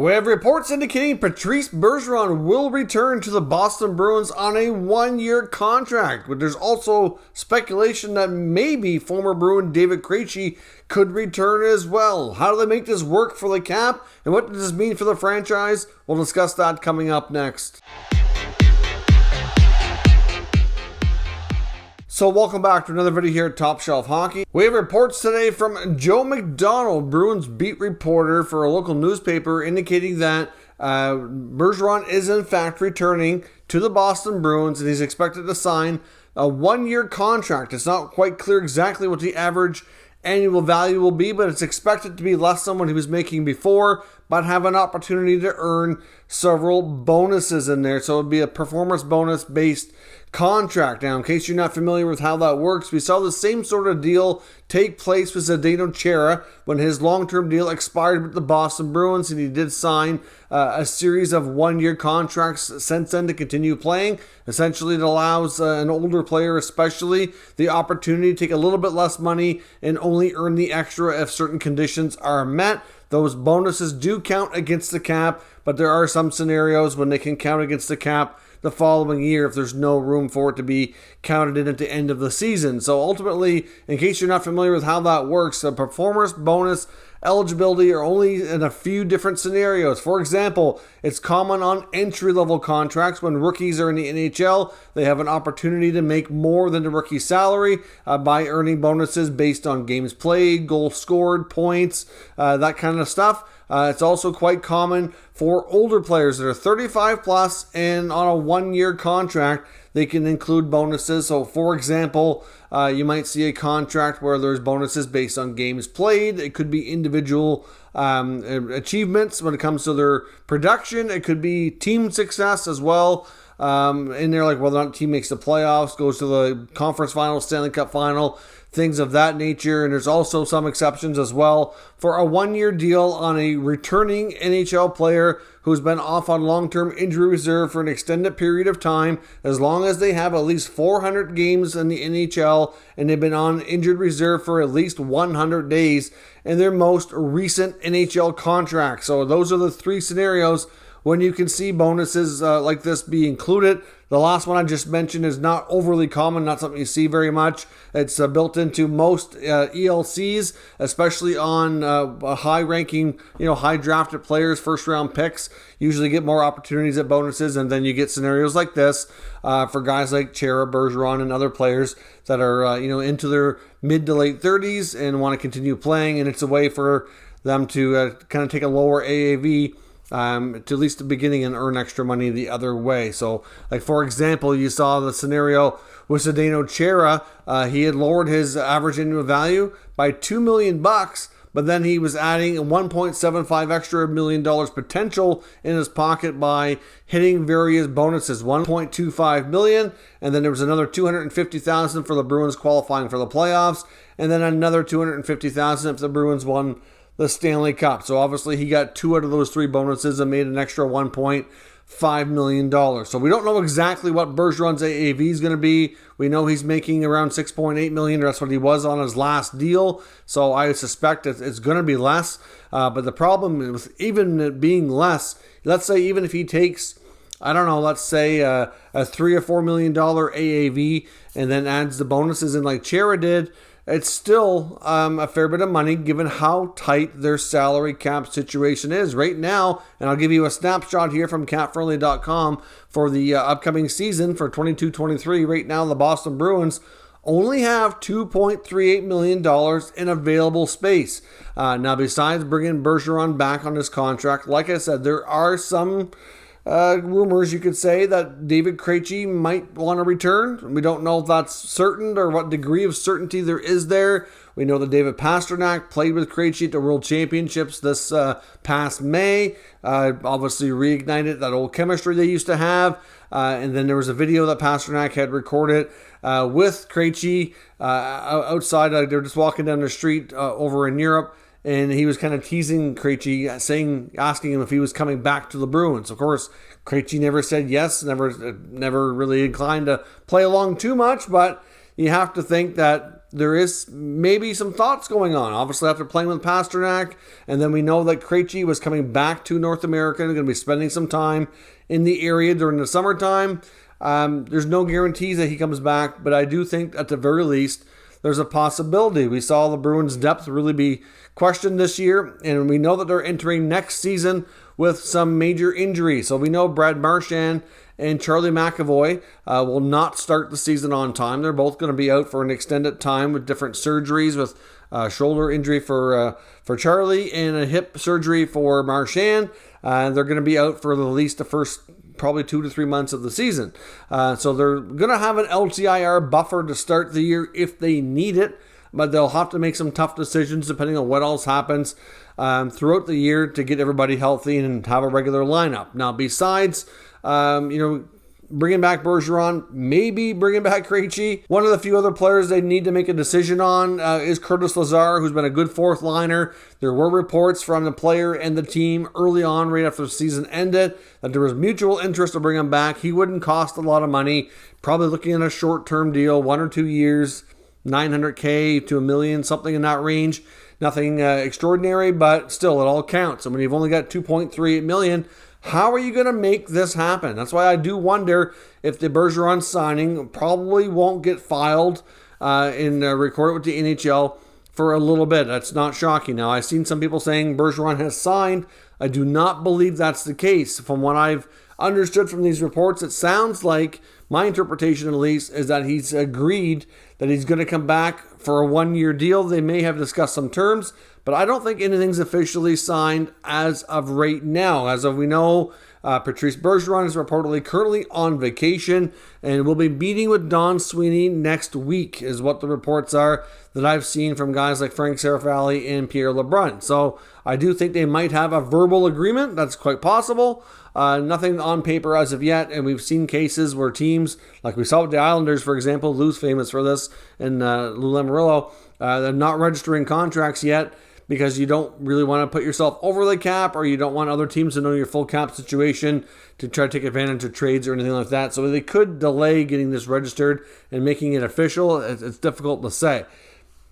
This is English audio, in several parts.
We have reports indicating Patrice Bergeron will return to the Boston Bruins on a one-year contract, but there's also speculation that maybe former Bruin David Krejci could return as well. How do they make this work for the cap, and what does this mean for the franchise? We'll discuss that coming up next. So welcome back to another video here at Top Shelf Hockey. We have reports today from Joe McDonald, Bruins beat reporter for a local newspaper, indicating that Bergeron is in fact returning to the Boston Bruins and he's expected to sign a one-year contract. It's not quite clear exactly what the average annual value will be, but it's expected to be less than what he was making before, but have an opportunity to earn several bonuses in there. So it would be a performance bonus based contract. Now, in case you're not familiar with how that works, we saw the same sort of deal take place with Zdeno Chara when his long-term deal expired with the Boston Bruins, and he did sign a series of one-year contracts since then to continue playing. Essentially, it allows an older player especially the opportunity to take a little bit less money and only earn the extra if certain conditions are met. Those bonuses do count against the cap, but there are some scenarios when they can count against the cap the following year if there's no room for it to be counted in at the end of the season. So ultimately, in case you're not familiar with how that works, a performance bonus eligibility are only in a few different scenarios. For example, it's common on entry-level contracts when rookies are in the NHL. They have an opportunity to make more than the rookie salary by earning bonuses based on games played, goals scored, points, that kind of stuff. It's also quite common for older players that are 35 plus and on a one-year contract. They can include bonuses. So, for example, you might see a contract where there's bonuses based on games played. It could be individual achievements when it comes to their production. It could be team success as well. In there, like whether or not the team makes the playoffs, goes to the conference final, Stanley Cup final, things of that nature. And there's also some exceptions as well for a one-year deal on a returning NHL player who's been off on long-term injury reserve for an extended period of time, as long as they have at least 400 games in the NHL and they've been on injured reserve for at least 100 days in their most recent NHL contract. So those are the three scenarios when you can see bonuses like this be included. The last one I just mentioned is not overly common, not something you see very much. It's built into most ELCs, especially on high-ranking, high-drafted players, first-round picks. Usually get more opportunities at bonuses, and then you get scenarios like this for guys like Chara, Bergeron, and other players that are into their mid to late 30s and want to continue playing, and it's a way for them to kind of take a lower AAV to at least the beginning and earn extra money the other way. So, like for example, you saw the scenario with Zdeno Chara. He had lowered his average annual value by $2 million, but then he was adding $1.75 extra million potential in his pocket by hitting various bonuses, $1.25 million, and then there was another $250,000 for the Bruins qualifying for the playoffs, and then another $250,000 if the Bruins won the Stanley Cup. So obviously he got two out of those three bonuses and made an extra $1.5 million. So we don't know exactly what Bergeron's AAV is going to be. We know he's making around $6.8 million. That's what he was on his last deal. So I suspect it's going to be less. But the problem with even it being less, let's say even if he takes, let's say a $3 or $4 million AAV and then adds the bonuses in like Chara did, it's still a fair bit of money given how tight their salary cap situation is right now. And I'll give you a snapshot here from capfriendly.com for the upcoming season for 22-23. Right now, the Boston Bruins only have $2.38 million in available space. Now, besides bringing Bergeron back on his contract, like I said, there are some rumors, you could say, that David Krejci might want to return. We don't know if that's certain or what degree of certainty there is there. We know that David Pastrnak played with Krejci at the World Championships this past May. Obviously reignited that old chemistry they used to have. And then there was a video that Pastrnak had recorded with Krejci outside. They were just walking down the street over in Europe. And he was kind of teasing Krecji, asking him if he was coming back to the Bruins. Of course, Krejci never said yes, never really inclined to play along too much. But you have to think that there is maybe some thoughts going on. Obviously, after playing with Pastrnak, and then we know that Krejci was coming back to North America and going to be spending some time in the area during the summertime. There's no guarantees that he comes back, but I do think at the very least there's a possibility. We saw the Bruins' depth really be questioned this year, and we know that they're entering next season with some major injuries. So we know Brad Marchand and Charlie McAvoy will not start the season on time. They're both going to be out for an extended time with different surgeries, with shoulder injury for Charlie and a hip surgery for Marchand. They're going to be out for at least the first probably 2 to 3 months of the season. So they're going to have an LTIR buffer to start the year if they need it, but they'll have to make some tough decisions depending on what else happens throughout the year to get everybody healthy and have a regular lineup. Now, besides, bringing back Bergeron, maybe bringing back Krecji. One of the few other players they need to make a decision on is Curtis Lazar, who's been a good fourth liner. There were reports from the player and the team early on, right after the season ended, that there was mutual interest to bring him back. He wouldn't cost a lot of money, probably looking at a short-term deal, 1 or 2 years, $900K to $1 million, something in that range. Nothing extraordinary, but still, it all counts. I mean, you've only got $2.38 million. How are you going to make this happen? That's why I do wonder if the Bergeron signing probably won't get filed and recorded with the NHL for a little bit. That's not shocking. Now, I've seen some people saying Bergeron has signed. I do not believe that's the case. From what I've understood from these reports, it sounds like, my interpretation at least, is that he's agreed that he's going to come back for a 1-year deal. They may have discussed some terms, but I don't think anything's officially signed as of right now. As of we know, Patrice Bergeron is reportedly currently on vacation and will be meeting with Don Sweeney next week, is what the reports are that I've seen from guys like Frank Serafalli and Pierre LeBrun. So I do think they might have a verbal agreement. That's quite possible. Nothing on paper as of yet, and we've seen cases where teams, like we saw with the Islanders, for example, Lou's famous for this, and Lou Lamoriello, they're not registering contracts yet because you don't really want to put yourself over the cap, or you don't want other teams to know your full cap situation to try to take advantage of trades or anything like that. So they could delay getting this registered and making it official. It's difficult to say.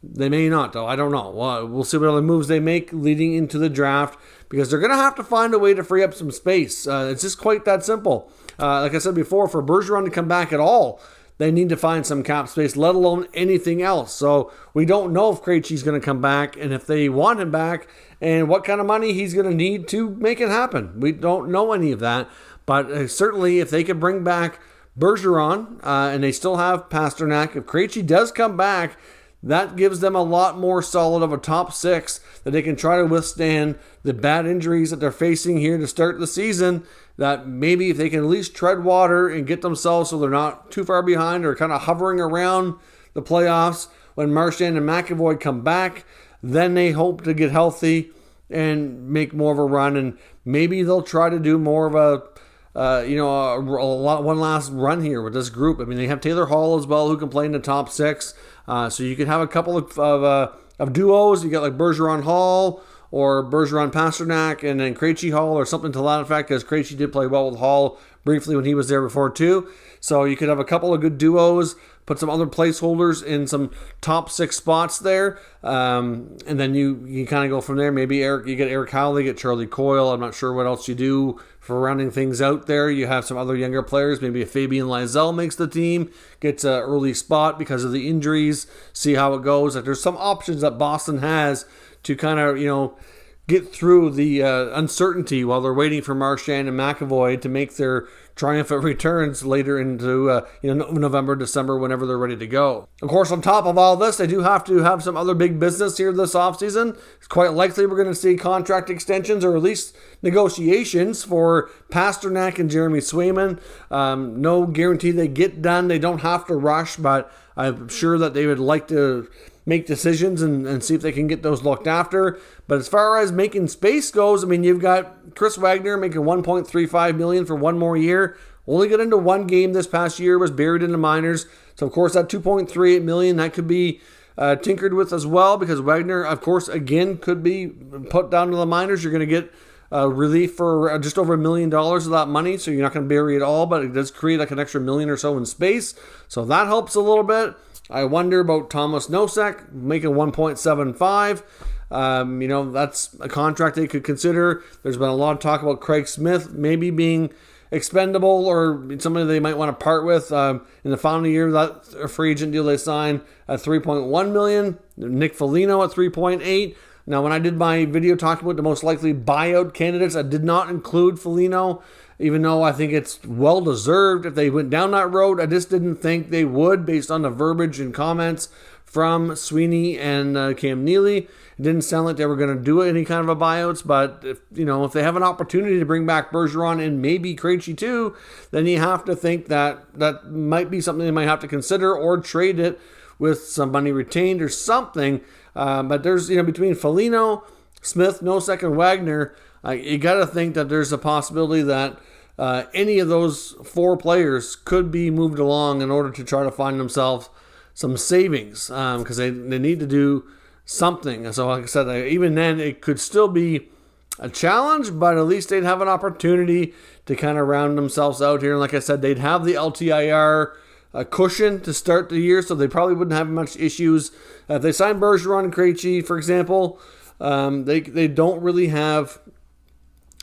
They may not, though. I don't know. We'll see what other moves they make leading into the draft, because they're going to have to find a way to free up some space. It's just quite that simple. Like I said before, for Bergeron to come back at all, they need to find some cap space, let alone anything else. So we don't know if Krejci's going to come back, and if they want him back, and what kind of money he's going to need to make it happen. We don't know any of that. But certainly, if they could bring back Bergeron, and they still have Pastrnak, if Krejci does come back, that gives them a lot more solid of a top six that they can try to withstand the bad injuries that they're facing here to start the season. That maybe if they can at least tread water and get themselves so they're not too far behind or kind of hovering around the playoffs when Marchand and McAvoy come back, then they hope to get healthy and make more of a run, and maybe they'll try to do more of one last run here with this group. I mean, they have Taylor Hall as well, who can play in the top six. So you could have a couple of duos. You got like Bergeron Hall or Bergeron Pastrnak and then Krejci Hall or something to that effect, because Krejci did play well with Hall briefly when he was there before too. So you could have a couple of good duos, put some other placeholders in some top six spots there, and then you kind of go from there. Maybe you get Eric Howley, you get Charlie Coyle. I'm not sure what else you do for rounding things out there. You have some other younger players. Maybe if Fabian Lysell makes the team, gets an early spot because of the injuries, see how it goes. Like, there's some options that Boston has to kind of, get through the uncertainty while they're waiting for Marchand and McAvoy to make their triumphant returns later into November, December, whenever they're ready to go. Of course, on top of all this, they do have to have some other big business here this offseason. It's quite likely we're going to see contract extensions or at least negotiations for Pastrnak and Jeremy Swayman. No guarantee they get done. They don't have to rush, but I'm sure that they would like to make decisions and see if they can get those looked after. But as far as making space goes, I mean, you've got Chris Wagner making $1.35 million for one more year. Only got into one game this past year, was buried in the minors. So, of course, that $2.38 million, that could be tinkered with as well, because Wagner, of course, again, could be put down to the minors. You're going to get relief for just over $1 million of that money, so you're not going to bury it all, but it does create like an extra $1 million or so in space. So that helps a little bit. I wonder about Thomas Nosek making 1.75. That's a contract they could consider. There's been a lot of talk about Craig Smith maybe being expendable or somebody they might want to part with in the final year. That a free agent deal they signed at $3.1 million. Nick Foligno at $3.8. Now, when I did my video talking about the most likely buyout candidates, I did not include Foligno, even though I think it's well-deserved if they went down that road. I just didn't think they would based on the verbiage and comments from Sweeney and Cam Neely. It didn't sound like they were going to do any kind of a buyouts, but if they have an opportunity to bring back Bergeron and maybe Krejci too, then you have to think that might be something they might have to consider or trade it with some money retained or something. But there's, between Foligno, Smith, Nosek, and Wagner, you got to think that there's a possibility that any of those four players could be moved along in order to try to find themselves some savings because they need to do something. So like I said, even then it could still be a challenge, but at least they'd have an opportunity to kind of round themselves out here. And like I said, they'd have the LTIR cushion to start the year, so they probably wouldn't have much issues. If they sign Bergeron and Krejci, for example, they don't really have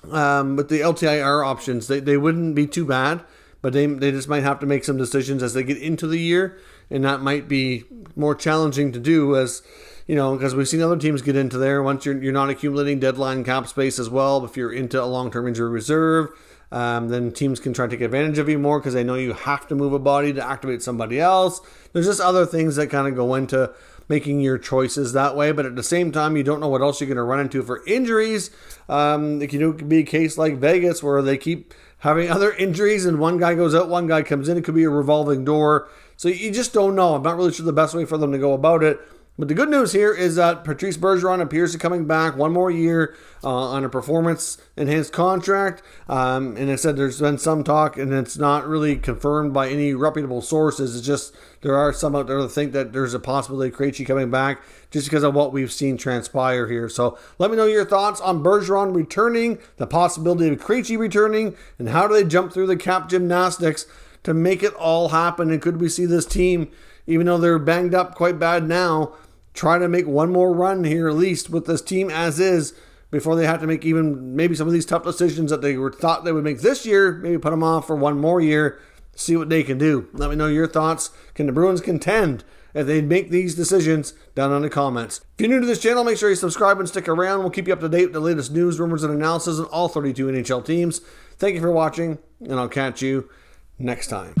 with the LTIR options, they wouldn't be too bad, but they just might have to make some decisions as they get into the year, and that might be more challenging to do as because we've seen other teams get into there once you're not accumulating deadline cap space as well. If you're into a long-term injury reserve, then teams can try to take advantage of you more because they know you have to move a body to activate somebody else. There's just other things that kind of go into making your choices that way, but at the same time, you don't know what else you're going to run into for injuries. It could be a case like Vegas where they keep having other injuries and one guy goes out, one guy comes in. It could be a revolving door. So you just don't know. I'm not really sure the best way for them to go about it. But the good news here is that Patrice Bergeron appears to be coming back one more year on a performance-enhanced contract. And I said there's been some talk, and it's not really confirmed by any reputable sources. It's just there are some out there that think that there's a possibility of Krejci coming back just because of what we've seen transpire here. So let me know your thoughts on Bergeron returning, the possibility of Krejci returning, and how do they jump through the cap gymnastics to make it all happen. And could we see this team, even though they're banged up quite bad now, try to make one more run here at least with this team as is before they have to make even maybe some of these tough decisions that they thought they would make this year, maybe put them off for one more year, see what they can do. Let me know your thoughts. Can the Bruins contend if they make these decisions down in the comments? If you're new to this channel, make sure you subscribe and stick around. We'll keep you up to date with the latest news, rumors, and analysis on all 32 NHL teams. Thank you for watching, and I'll catch you next time.